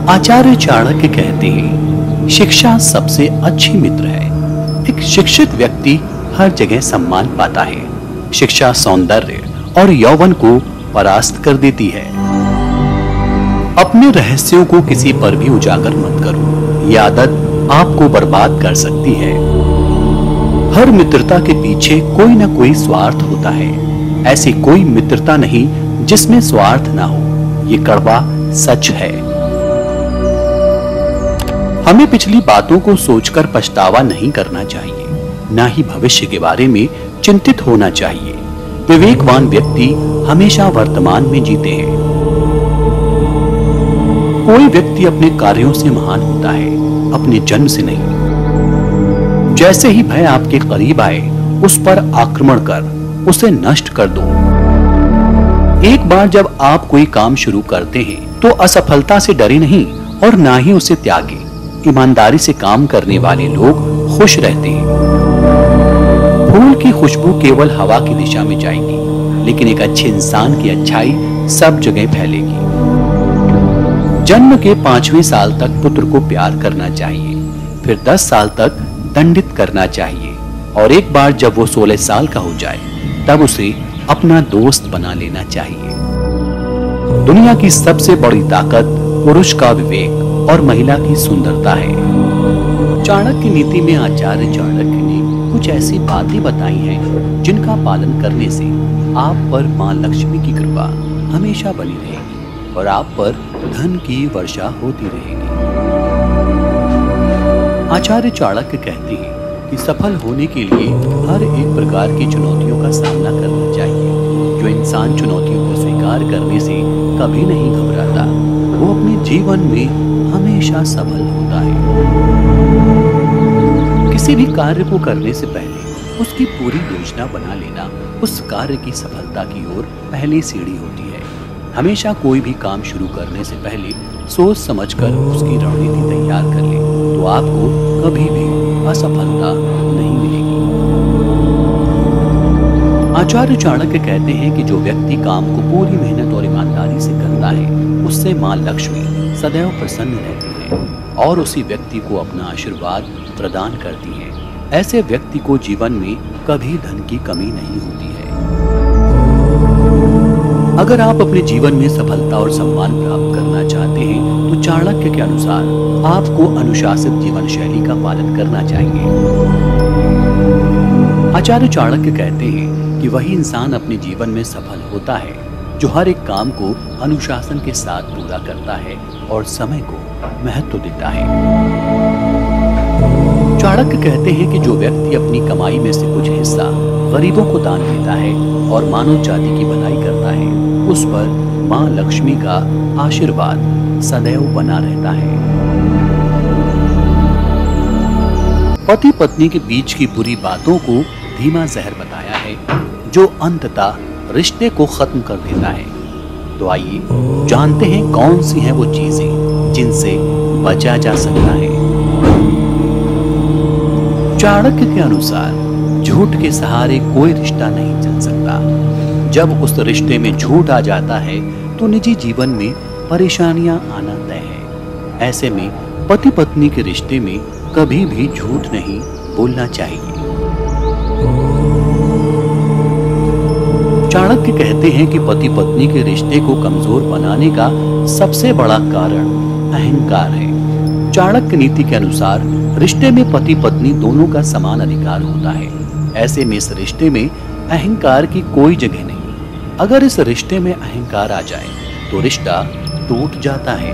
आचार्य चाणक्य कहते हैं, शिक्षा सबसे अच्छी मित्र है। एक शिक्षित व्यक्ति हर जगह सम्मान पाता है। शिक्षा सौंदर्य और यौवन को परास्त कर देती है। अपने रहस्यों को किसी पर भी उजागर मत करो, यह आदत आपको बर्बाद कर सकती है। हर मित्रता के पीछे कोई ना कोई स्वार्थ होता है। ऐसी कोई मित्रता नहीं जिसमें स्वार्थ ना हो, ये कड़वा सच है। हमें पिछली बातों को सोचकर पछतावा नहीं करना चाहिए, ना ही भविष्य के बारे में चिंतित होना चाहिए। विवेकवान व्यक्ति हमेशा वर्तमान में जीते हैं। कोई व्यक्ति अपने कार्यों से महान होता है, अपने जन्म से नहीं। जैसे ही भय आपके करीब आए, उस पर आक्रमण कर उसे नष्ट कर दो। एक बार जब आप कोई काम शुरू करते हैं तो असफलता से डरे नहीं और ना ही उसे त्यागे। ईमानदारी से काम करने वाले लोग खुश रहते हैं। फूल की खुशबू केवल हवा की दिशा में जाएगी, लेकिन एक अच्छे इंसान की अच्छाई सब जगह फैलेगी। जन्म के 5वें साल तक पुत्र को प्यार करना चाहिए, फिर 10 साल तक दंडित करना चाहिए, और एक बार जब वो 16 साल का हो जाए तब उसे अपना दोस्त बना लेना चाहिए। दुनिया की सबसे बड़ी ताकत पुरुष का विवेक और महिला की सुंदरता है। चाणक्य नीति में आचार्य चाणक्य ने कुछ ऐसी बातें बताई हैं जिनका पालन करने से आप पर मां लक्ष्मी की कृपा हमेशा बनी रहेगी और आप पर धन की वर्षा होती रहेगी। आचार्य चाणक्य कहते हैं कि सफल होने के लिए हर एक प्रकार की चुनौतियों का सामना करना चाहिए। जो इंसान चुनौतियों को स्वीकार करने से कभी नहीं घबराता, वो अपने जीवन में हमेशा सफल होता है। किसी भी कार्य को करने से पहले उसकी पूरी योजना बना लेना उस कार्य की सफलता की ओर पहली सीढ़ी होती है। हमेशा कोई भी काम शुरू करने से पहले सोच समझकर उसकी रणनीति तैयार कर ले, तो आपको कभी भी असफलता नहीं मिलेगी। आचार्य चाणक्य कहते हैं कि जो व्यक्ति काम को पूरी मेहनत और ईमानदारी से करता है, उससे मां लक्ष्मी सदैव प्रसन्न रहती है और उसी व्यक्ति को अपना आशीर्वाद प्रदान करती है। ऐसे व्यक्ति को जीवन में कभी धन की कमी नहीं होती है। अगर आप अपने जीवन में सफलता और सम्मान प्राप्त करना चाहते हैं तो चाणक्य के अनुसार आपको अनुशासित जीवन शैली का पालन करना चाहिए। आचार्य चाणक्य कहते हैं कि वही इंसान अपने जीवन में सफल होता है जो हर एक काम को अनुशासन के साथ पूरा करता है और समय को महत्व देता है। चाणक्य कहते हैं कि जो व्यक्ति अपनी कमाई में से कुछ हिस्सा गरीबों को दान देता है और मानव जाति की भलाई करता है, उस पर मां लक्ष्मी का आशीर्वाद सदैव बना रहता है। पति पत्नी के बीच की बुरी बातों को धीमा जहर बताया है जो अंततः रिश्ते को खत्म कर देता है। तो आइए जानते हैं कौन सी हैं वो चीजें जिनसे बचा जा सकता है। चाणक्य के अनुसार झूठ के सहारे कोई रिश्ता नहीं चल सकता। जब उस रिश्ते में झूठ आ जाता है तो निजी जीवन में परेशानियां आना तय है। ऐसे में पति पत्नी के रिश्ते में कभी भी झूठ नहीं बोलना चाहिए। चाणक्य कहते हैं कि पति पत्नी के रिश्ते को कमजोर बनाने का सबसे बड़ा कारण अहंकार है। चाणक्य नीति के अनुसार रिश्ते में पति पत्नी दोनों का समान अधिकार होता है। ऐसे में इस रिश्ते में अहंकार की कोई जगह नहीं। अगर इस रिश्ते में अहंकार आ जाए तो रिश्ता टूट जाता है।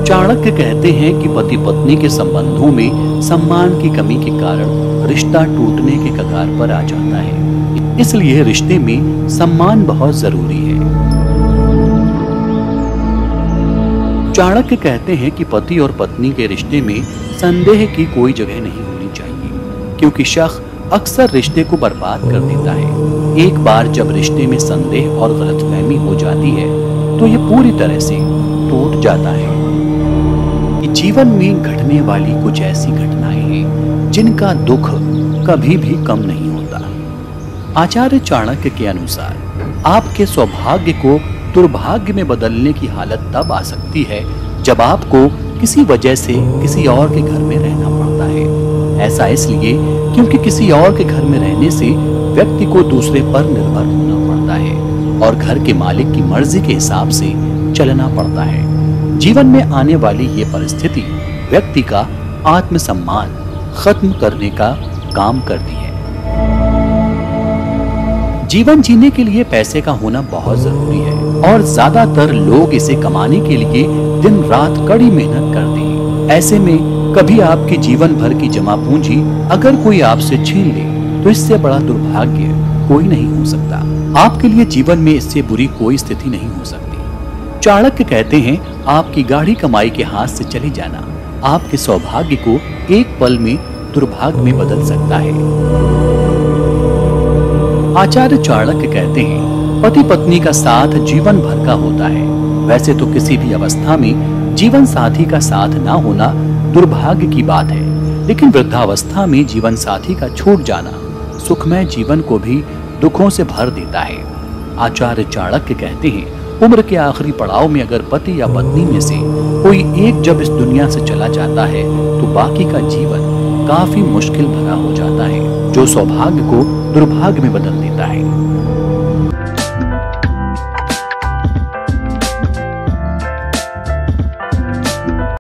चाणक्य कहते हैं कि पति पत्नी के संबंधों में सम्मान की कमी के कारण रिश्ता टूटने के कगार पर आ जाता है। इसलिए रिश्ते में सम्मान बहुत जरूरी है। चाणक्य कहते हैं कि पति और पत्नी के रिश्ते में संदेह की कोई जगह नहीं होनी चाहिए, क्योंकि शक अक्सर रिश्ते को बर्बाद कर देता है। एक बार जब रिश्ते में संदेह और गलतफहमी हो जाती है तो ये पूरी तरह से टूट जाता है। जीवन में घटने वाली कुछ ऐसी घटनाएं हैं जिनका दुख कभी भी कम नहीं होता। आचार्य चाणक्य के अनुसार आपके सौभाग्य को दुर्भाग्य में बदलने की हालत तब आ सकती है जब आपको किसी वजह से किसी और के घर में रहना पड़ता है। ऐसा इसलिए क्योंकि किसी और के घर में रहने से व्यक्ति को दूसरे पर निर्भर होना पड़ता है और घर के मालिक की मर्जी के हिसाब से चलना पड़ता है। जीवन में आने वाली ये परिस्थिति व्यक्ति का आत्मसम्मान खत्म करने का काम करती है। जीवन जीने के लिए पैसे का होना बहुत जरूरी है और ज्यादातर लोग इसे कमाने के लिए दिन रात कड़ी मेहनत करते हैं। ऐसे में कभी आपके जीवन भर की जमा पूंजी अगर कोई आपसे छीन ले तो इससे बड़ा दुर्भाग्य कोई नहीं हो सकता। आपके लिए जीवन में इससे बुरी कोई स्थिति नहीं हो सकती। चाणक्य कहते हैं, आपकी गाढ़ी कमाई के हाथ से चली जाना आपके सौभाग्य को एक पल में दुर्भाग्य में बदल सकता है। आचार्य चाणक्य कहते हैं, पति पत्नी का साथ जीवन भर का होता है। वैसे तो किसी भी अवस्था में जीवन साथी का साथ ना होना दुर्भाग्य की बात है, लेकिन वृद्धावस्था में जीवन साथी का छूट जाना सुखमय जीवन को भी दुखों से भर देता है। आचार्य चाणक्य कहते हैं, उम्र के आखिरी पड़ाव में अगर पति या पत्नी में से कोई एक जब इस दुनिया से चला जाता है तो बाकी का जीवन काफी मुश्किल भरा हो जाता है, जो सौभाग्य को दुर्भाग्य में बदल देता है।